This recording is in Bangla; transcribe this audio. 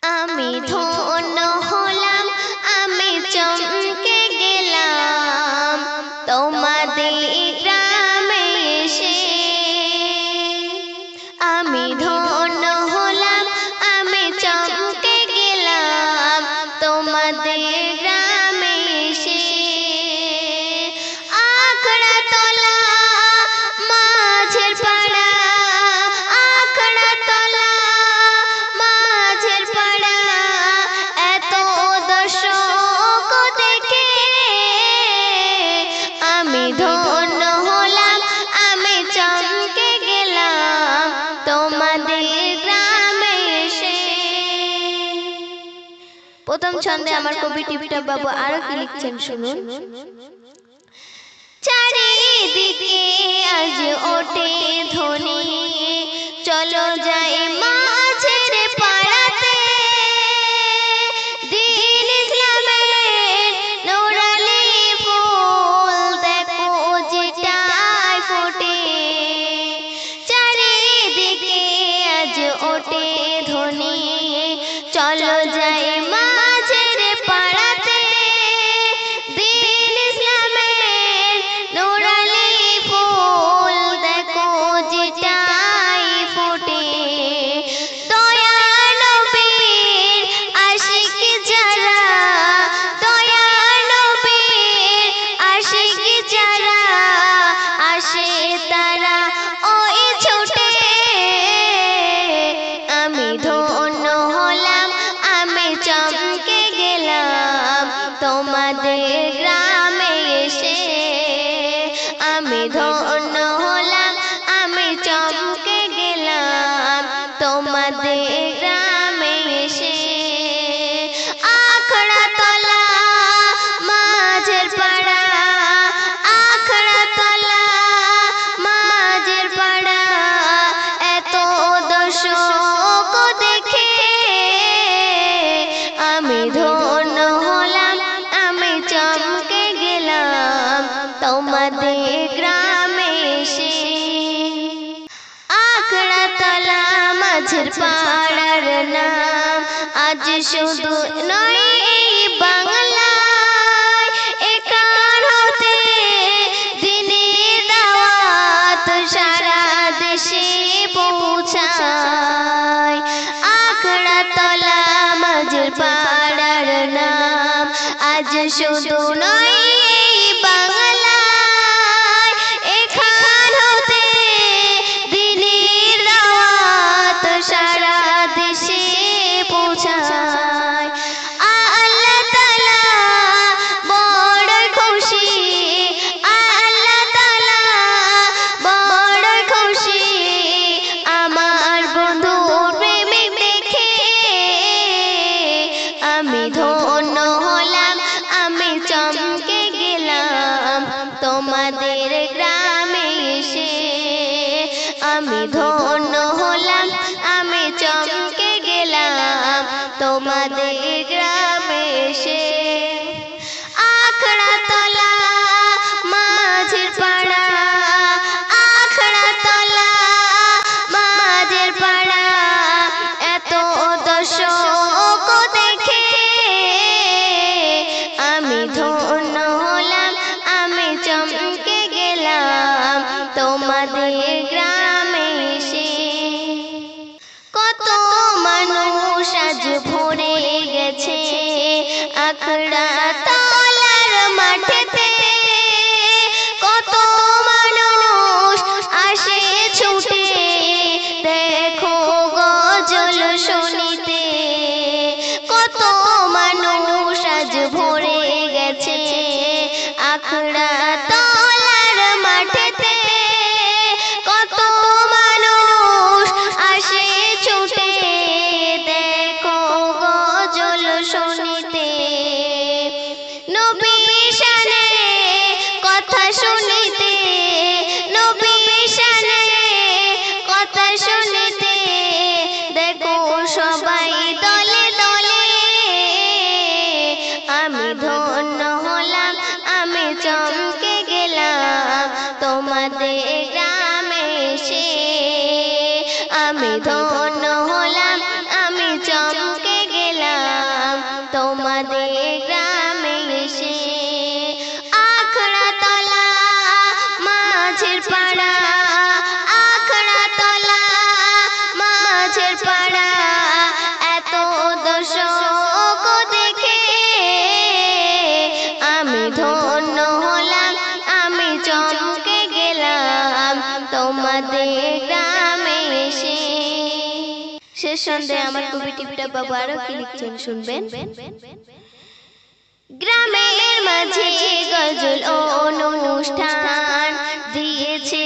আমি ধন্য হলাম, আমি চমকে গেলাম তোমাদের গ্রামে এসে। আমি ধন্য হলাম, আমি চমকে গেলাম তোমাদের গ্রামে এসে। আখড়া তলা মাঝের পাড়া, আখড়া তলা মাঝের পাড়া, এত দর্শক দেখে আমি ধন্য হলাম, আমি চমকে গেলাম তোমাদের গ্রামে এসে। প্রথম ছন্দে আমার কবি টিপটপ বাবু আরো কি লিখছেন শুনুন। চারিদিকে আজ ওঠে ধ্বনি, চলো যাই মাঝের পাড়াতে, দিন ইসলামের নোরালি ফুল দেখো যেটাই ফোটে। চারিদিকে আজ ওঠে ধ্বনি, চলো যাই মাঝের পাড়াতে, দিন ইসলামের নোরালি ফুল দেখো যেটাই ফোটে। দয়া নবীর আশিক যারা, দয়া নবীর আশিক যারা, আসে তারা ওই ছুটে। আমি ধন্য হলাম, আমি চমকে গেলাম তোমাদের গ্রামে এসে। আমি ধন্য হলাম, আমি চমকে গেলাম তোমাদের গ্রামে এসে। আখড়া তলা মাঝের পাড়া, আখড়া তলা মাঝের পাড়া, এত দর্শক দেখে আমি ধন্য হলাম, আমি চমকে গেলাম তোমাদের গ্রামে এসে। আখড়া তলা মাঝের পাড়ার নাম আজ শুধু নয় এই বাংলায়, এখান হতে দিনের দাওয়াত সারা দেশে পৌঁছায়। আখড়া তলা মাঝের পাড়ার নাম আজ শুধু নয় এই বাংলায়, এখান হতে দিনের দাওয়াত সারা দেশে পৌঁছায়। আল্লাহ তাআলা বড় খুশি, আল্লাহ তাআলা বড় খুশি আমার বন্ধুর প্রেমিক দেখে। আমি ধন্য হলাম, আমি চমকে গেলাম তোমাদের গ্রামে এসে। আমি ধন্য হলাম, আমি চমকে গেলাম তোমাদের গ্রামে এসে। আখড়া তলা মাঝের পাড়া, আখড়া তলা মাঝের পাড়া, এত দর্শক দেখে আমি ধন্য হলাম, আমি চমকে গেলাম তোমাদের গ্রামে এসে। কত মানুষ আজ ভরে গেছে আখড়া শেষ সন্ধ্যায় আমার কবি টিপটা বাবু আরো কি লিখছেন শুনবেন। গ্রামের মাঝে গজল অনুষ্ঠান দিয়েছে